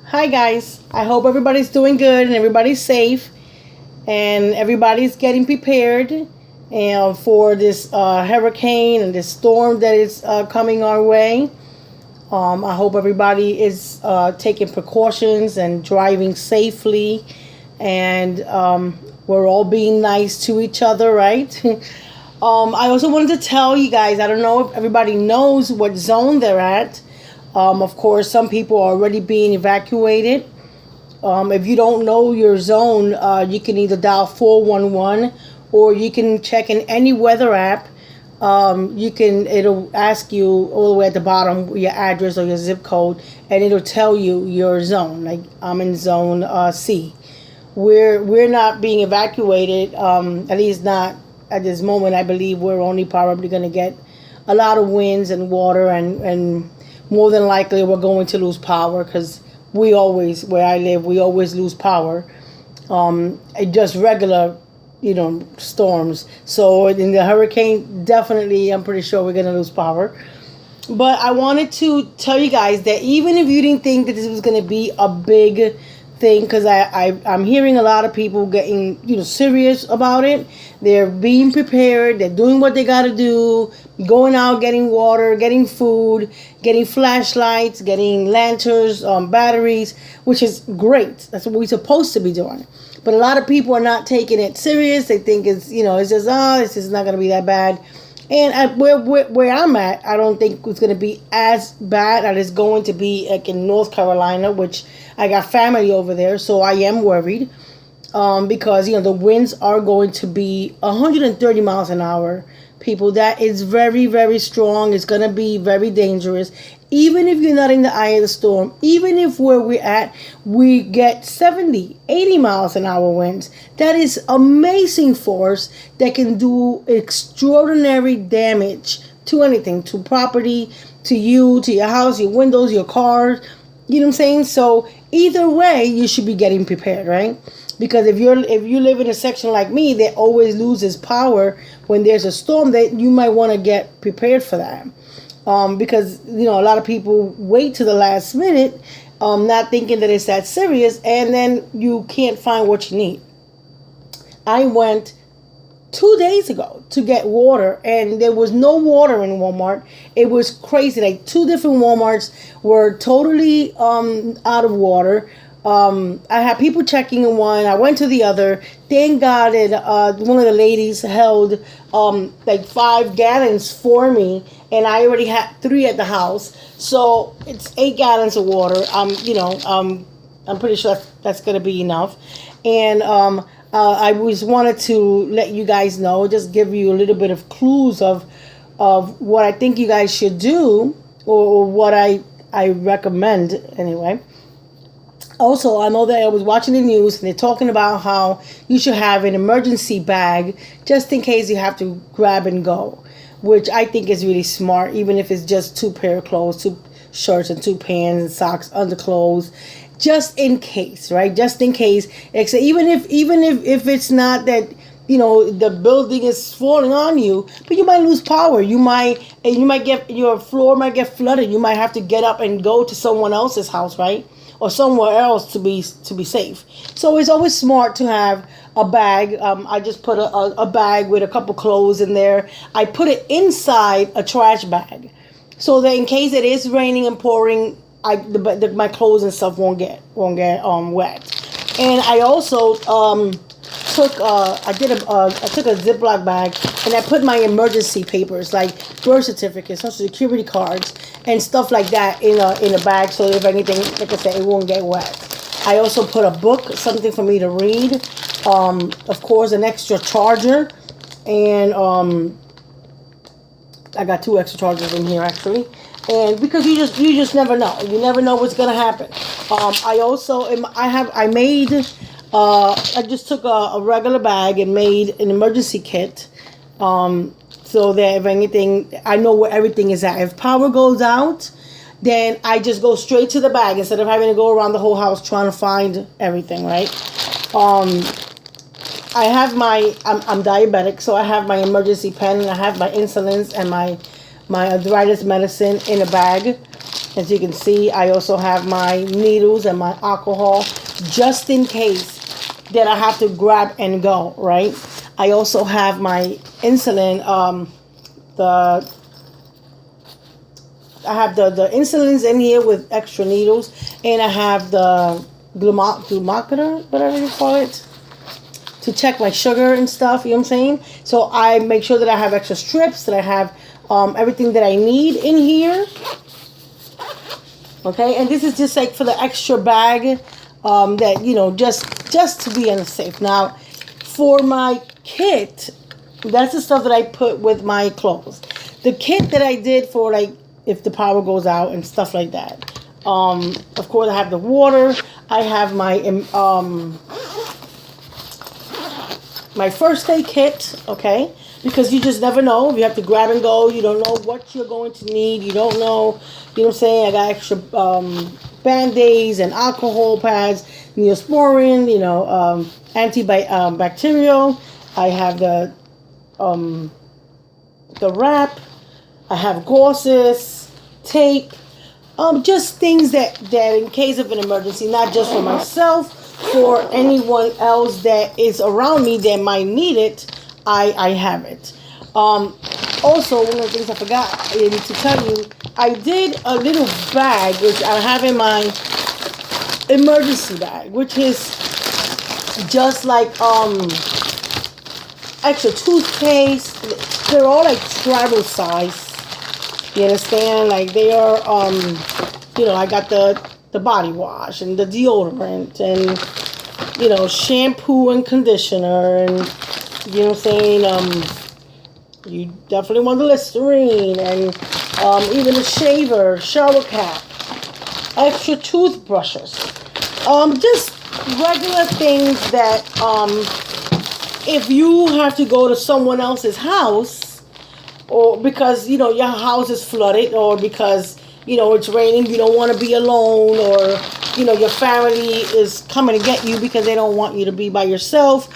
Hi guys. I hope everybody's doing good and everybody's safe and everybody's getting prepared for this hurricane and this storm that is coming our way. I hope everybody is taking precautions and driving safely, and we're all being nice to each other, right? I also wanted to tell you guys, I don't know if everybody knows what zone they're at. Of course, some people are already being evacuated. If you don't know your zone, you can either dial 411 or you can check in any weather app. It'll ask you all the way at the bottom your address or your zip code, and it'll tell you your zone. Like I'm in zone C. We're not being evacuated, at least not at this moment. I believe we're only probably going to get a lot of winds and water, and more than likely we're going to lose power because we always, where I live, we always lose power. Just regular, storms. So in the hurricane, definitely, I'm pretty sure we're going to lose power. But I wanted to tell you guys that even if you didn't think that this was going to be a big thing, because I'm hearing a lot of people getting serious about it. They're being prepared. They're doing what they got to do, going out, getting water, getting food, getting flashlights, getting lanterns, batteries, which is great. That's what we're supposed to be doing. But a lot of people are not taking it serious. They think it's just this is not going to be that bad. And where I'm at, I don't think it's going to be as bad as it's going to be like in North Carolina, which I got family over there, so I am worried because the winds are going to be 130 miles an hour. People, that is very, very strong. It's going to be very dangerous. Even if you're not in the eye of the storm, even if where we're at, we get 70, 80 miles an hour winds. That is amazing force that can do extraordinary damage to anything, to property, to you, to your house, your windows, your cars. You know what I'm saying? So either way, you should be getting prepared, right? Because if you live in a section like me that always loses power when there's a storm, that you might want to get prepared for that. Because a lot of people wait to the last minute, not thinking that it's that serious, and then you can't find what you need. I went 2 days ago to get water, and there was no water in Walmart. It was crazy. Like 2 different Walmarts were totally out of water. I had people checking in one. I went to the other. Thank God that one of the ladies held like 5 gallons for me, and I already had 3 at the house. So it's 8 gallons of water. I'm pretty sure that's gonna be enough. And I just wanted to let you guys know, just give you a little bit of clues of what I think you guys should do, or what I recommend anyway. Also, I know that I was watching the news and they're talking about how you should have an emergency bag just in case you have to grab and go, which I think is really smart, even if it's just 2 pair of clothes, 2 shirts and 2 pants and socks, underclothes, just in case, right? Just in case. Even if it's not that the building is falling on you, but you might lose power. You might get, your floor might get flooded. You might have to get up and go to someone else's house, right? Or somewhere else to be safe. So it's always smart to have a bag. I just put a bag with a couple clothes in there. I put it inside a trash bag, so that in case it is raining and pouring, my clothes and stuff won't get wet. And I also took I took a Ziploc bag, and I put my emergency papers like birth certificates, social security cards, and stuff like that in a bag, so if anything, like I said, it won't get wet. I also put a book, something for me to read, of course, an extra charger, and I got 2 extra chargers in here actually. And because you just never know. You never know what's gonna happen. I just took a regular bag and made an emergency kit, so that if anything, I know where everything is at. If power goes out, then I just go straight to the bag instead of having to go around the whole house trying to find everything, right? I have I'm diabetic, so I have my emergency pen, and I have my insulins and my arthritis medicine in a bag. As you can see, I also have my needles and my alcohol just in case that I have to grab and go, right? I also have my insulin, I have the insulins in here with extra needles, and I have the glucometer, whatever you call it, to check my sugar and stuff, you know what I'm saying? So I make sure that I have extra strips, that I have everything that I need in here. Okay, and this is just like for the extra bag that, you know, just to be on the safe. Now, for my kit, that's the stuff that I put with my clothes. The kit that I did for, like, if the power goes out and stuff like that. Of course, I have the water. I have my my first aid kit, okay? Because you just never know. You have to grab and go. You don't know what you're going to need. You don't know, you know what I'm saying? I got extra Band-Aids and alcohol pads, Neosporin, you know, antibacterial. I have the wrap. I have gauzes, tape, just things that in case of an emergency, not just for myself, for anyone else that is around me that might need it, I have it. Also, one of the things I forgot to tell you, I did a little bag, which I have in my emergency bag, which is just like extra toothpaste. They're all like travel size. You understand? Like they are, you know, I got the body wash and the deodorant and, you know, shampoo and conditioner and, you know what I'm saying? You definitely want the Listerine and even a shaver, shower cap, extra toothbrushes. Just regular things that if you have to go to someone else's house, or because, you know, your house is flooded, or because, you know, it's raining, you don't want to be alone, or, you know, your family is coming to get you because they don't want you to be by yourself.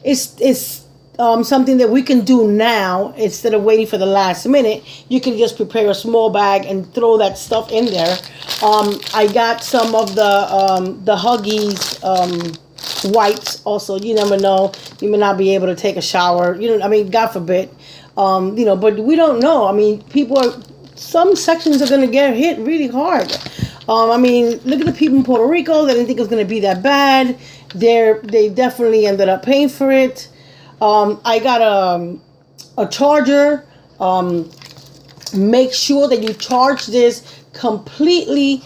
It's something that we can do now instead of waiting for the last minute. You can just prepare a small bag and throw that stuff in there. I got some of the Huggies wipes also. You never know. You may not be able to take a shower. You know, I mean, God forbid. You know, but we don't know. I mean, some sections are going to get hit really hard. I mean, look at the people in Puerto Rico. They didn't think it was going to be that bad. They definitely ended up paying for it. I got a charger. Make sure that you charge this completely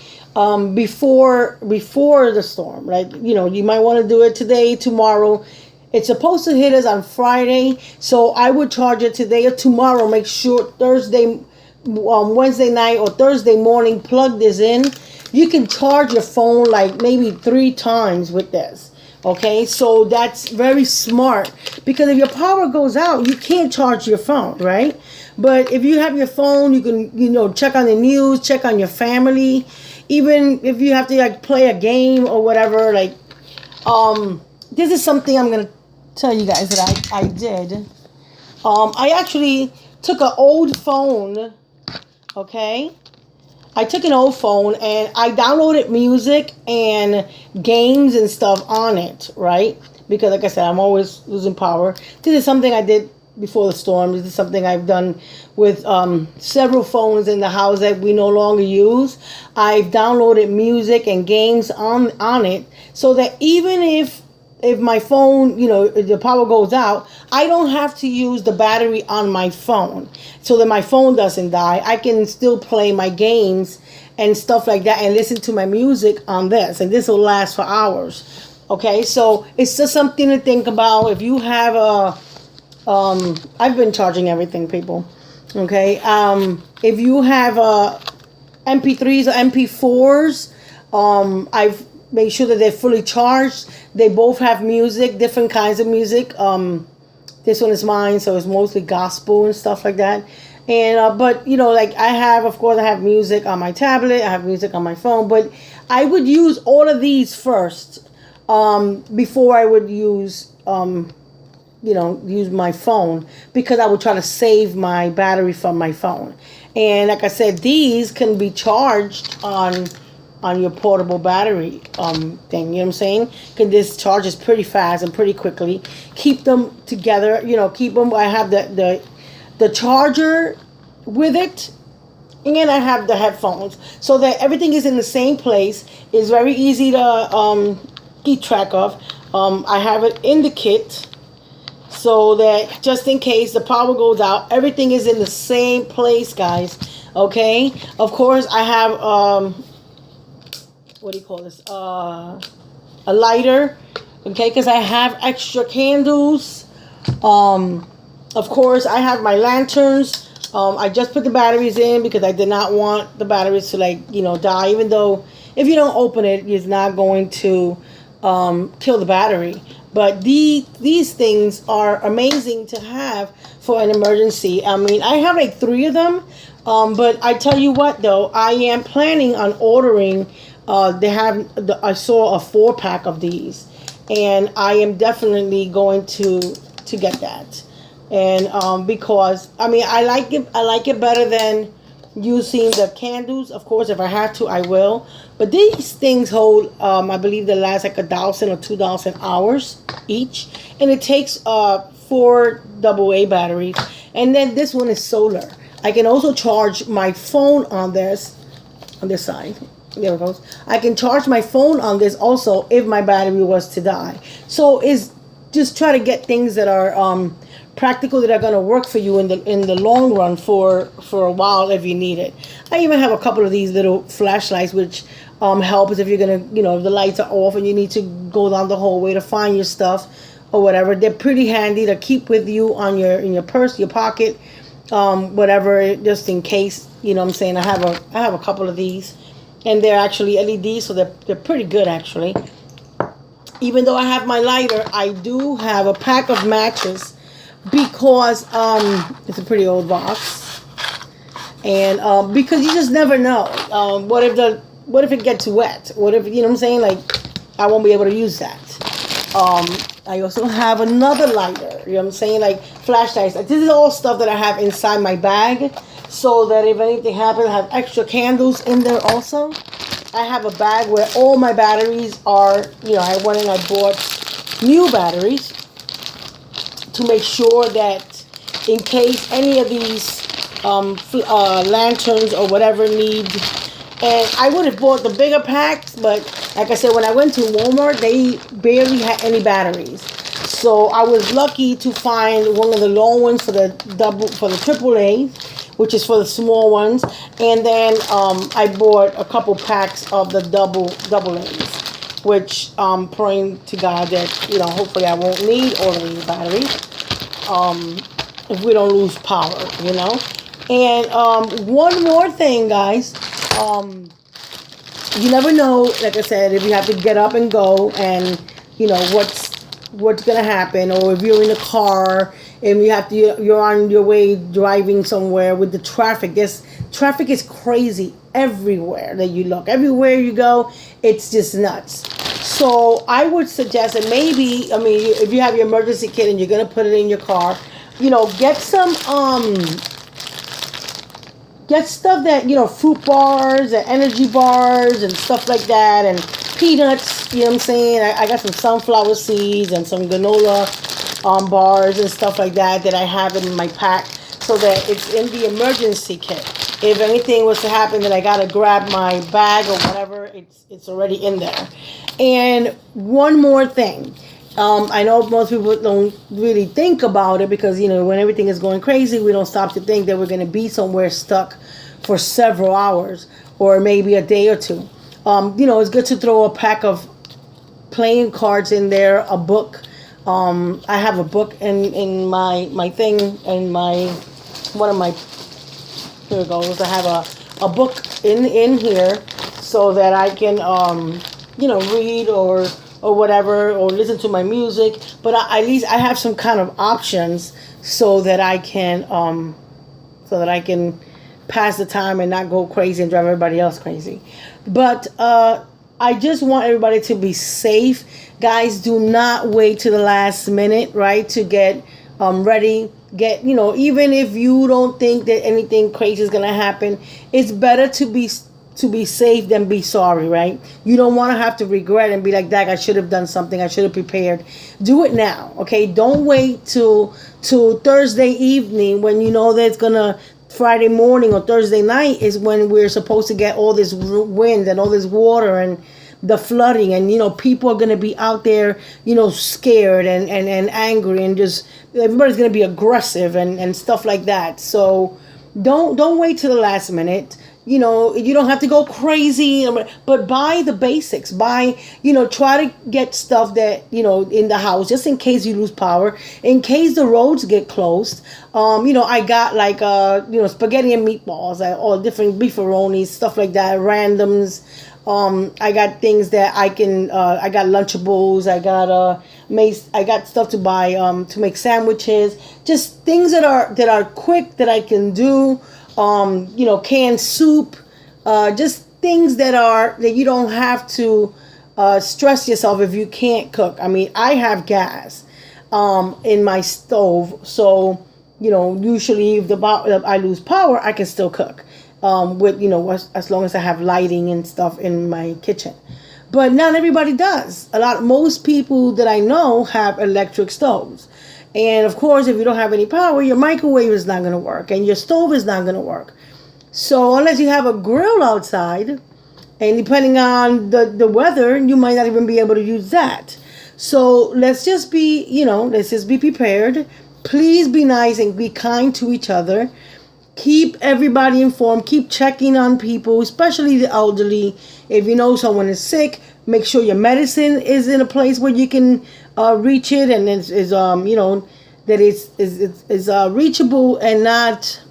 before the storm. Like, you know, you might want to do it today, tomorrow. It's supposed to hit us on Friday, so I would charge it today or tomorrow. Make sure Wednesday night or Thursday morning, plug this in. You can charge your phone like maybe 3 times with this. Okay, so that's very smart, because if your power goes out, you can't charge your phone, right? But if you have your phone, you can, you know, check on the news, check on your family, even if you have to like play a game or whatever. Like, this is something I'm gonna tell you guys that I did. I actually took an old phone. Okay. I took an old phone and I downloaded music and games and stuff on it, right? Because like I said, I'm always losing power. This is something I did before the storm. This is something I've done with several phones in the house that we no longer use. I've downloaded music and games on it, so that even if my phone, you know, if the power goes out, I don't have to use the battery on my phone, so that my phone doesn't die. I can still play my games and stuff like that and listen to my music on this, and this will last for hours. Okay, so it's just something to think about. If you have I've been charging everything, people. Okay, if you have MP3s or MP4s, I've made sure that they're fully charged. They both have music, different kinds of music. This one is mine, so it's mostly gospel and stuff like that. And but you know, like I have music on my tablet, I have music on my phone, but I would use all of these first before I would use use my phone, because I would try to save my battery from my phone. And like I said, these can be charged on your portable battery thing. You know what I'm saying? Because this charges pretty fast and pretty quickly. Keep them together. You know, keep them. I have the charger with it, and I have the headphones, so that everything is in the same place. It's very easy to keep track of. I have it in the kit, so that just in case the power goes out, everything is in the same place, guys. Okay. Of course, I have what do you call this? A lighter. Okay, because I have extra candles. Of course, I have my lanterns. I just put the batteries in because I did not want the batteries to, like, you know, die. Even though if you don't open it, it's not going to kill the battery. But these things are amazing to have for an emergency. I mean, I have like 3 of them. But I tell you what, though, I am planning on ordering. I saw a 4-pack of these, and I am definitely going to get that. And because I mean, I like it better than using the candles. Of course, if I have to, I will. But these things hold, I believe they last like 1,000 or 2,000 hours each, and it takes 4 AA batteries. And then this one is solar. I can also charge my phone on this side. There it goes. I can charge my phone on this also if my battery was to die. So it's just try to get things that are practical, that are going to work for you in the long run for a while if you need it. I even have a couple of these little flashlights which helps if you're going to, you know, if the lights are off and you need to go down the hallway to find your stuff or whatever. They're pretty handy to keep with you on in your purse, your pocket, whatever, just in case. You know what I'm saying? I have a couple of these, and they're actually LEDs, so they're pretty good actually. Even though I have my lighter, I do have a pack of matches because it's a pretty old box, and because you just never know. What if it gets wet? What if, you know what I'm saying? Like, I won't be able to use that. I also have another lighter. You know what I'm saying? Like flashlights. This is all stuff that I have inside my bag, so that if anything happens, I have extra candles in there also. I have a bag where all my batteries are. You know, I went and I bought new batteries to make sure that in case any of these lanterns or whatever need. And I would have bought the bigger packs, but like I said, when I went to Walmart, they barely had any batteries. So I was lucky to find one of the long ones for the AAA, which is for the small ones. And then I bought a couple packs of the double A's, which I'm praying to God that, you know, hopefully I won't need all of these batteries if we don't lose power, you know. And one more thing, guys. You never know, like I said, if you have to get up and go, and you know what's gonna happen, or if you're in a car and you're on your way driving somewhere with the traffic. Traffic is crazy everywhere that you look. Everywhere you go, it's just nuts. So I would suggest that maybe, I mean, if you have your emergency kit and you're gonna put it in your car, you know, get some get stuff that, you know, fruit bars and energy bars and stuff like that, and peanuts, you know what I'm saying? I got some sunflower seeds and some granola bars and stuff like that I have in my pack, so that it's in the emergency kit. If anything was to happen, then I got to grab my bag or whatever, it's already in there. And one more thing. I know most people don't really think about it because, you know, when everything is going crazy, we don't stop to think that we're going to be somewhere stuck for several hours or maybe a day or two. You know, it's good to throw a pack of playing cards in there, a book. I have a book in my thing, in one of my, here it goes. I have a book in here so that I can, you know, read or whatever, or listen to my music, but at least I have some kind of options so that I can pass the time and not go crazy and drive everybody else crazy. But I just want everybody to be safe. Guys, do not wait to the last minute, right, to get ready. get, even if you don't think that anything crazy is gonna happen, it's better to be safe than be sorry, right? You don't want to have to regret and be like, "Dag, I should have done something. I should have prepared." Do it now, okay? Don't wait till Thursday evening when you know that it's gonna. Friday morning or Thursday night is when we're supposed to get all this wind and all this water and the flooding, and people are going to be out there scared and angry, and just everybody's going to be aggressive and stuff like that. So don't wait till the last minute. You don't have to go crazy, but buy the basics. Try to get stuff that, in the house, just in case you lose power, in case the roads get closed. I got like, spaghetti and meatballs, all different beefaronis, stuff like that, randoms. I got things that I can, I got Lunchables, I got stuff to buy, to make sandwiches, just things that are quick that I can do. Canned soup, just things that you don't have to stress yourself if you can't cook. I mean, I have gas in my stove, so usually if I lose power, I can still cook with as long as I have lighting and stuff in my kitchen. But not everybody does. Most people that I know have electric stoves. And of course, if you don't have any power, your microwave is not going to work and your stove is not going to work. So unless you have a grill outside, and depending on the weather, you might not even be able to use that. So let's just be prepared. Please be nice and be kind to each other. Keep everybody informed. Keep checking on people, especially the elderly. If you know someone is sick, make sure your medicine is in a place where you can reach it, and is that it's reachable and not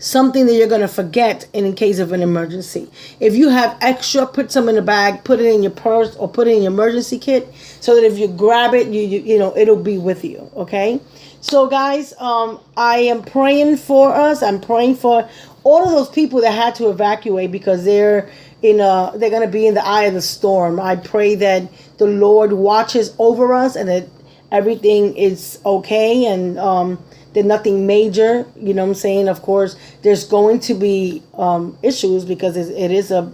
something that you're going to forget in case of an emergency. If you have extra, put some in a bag, put it in your purse, or put it in your emergency kit, so that if you grab it, it'll be with you. Okay. So guys, I am praying for us. I'm praying for all of those people that had to evacuate because they're going to be in the eye of the storm. I pray that the Lord watches over us and that everything is okay, and that nothing major, what I'm saying? Of course, there's going to be issues because it is a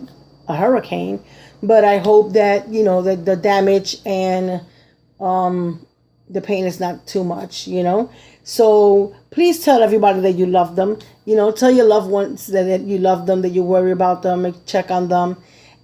hurricane, but I hope that, that the damage and the pain is not too much, So please tell everybody that you love them. Tell your loved ones that you love them, that you worry about them, check on them.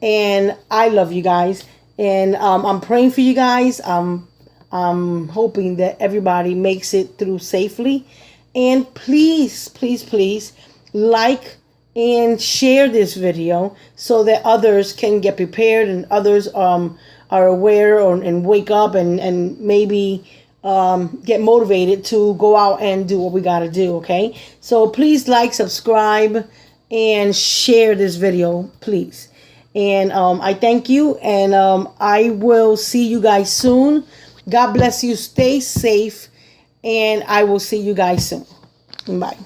And I love you guys. And I'm praying for you guys. I'm hoping that everybody makes it through safely. And please, please, please like and share this video so that others can get prepared and others are aware and wake up and maybe get motivated to go out and do what we got to do. Okay, so please like, subscribe, and share this video, please. And I thank you, and I will see you guys soon. God bless you. Stay safe, and I will see you guys soon. Bye.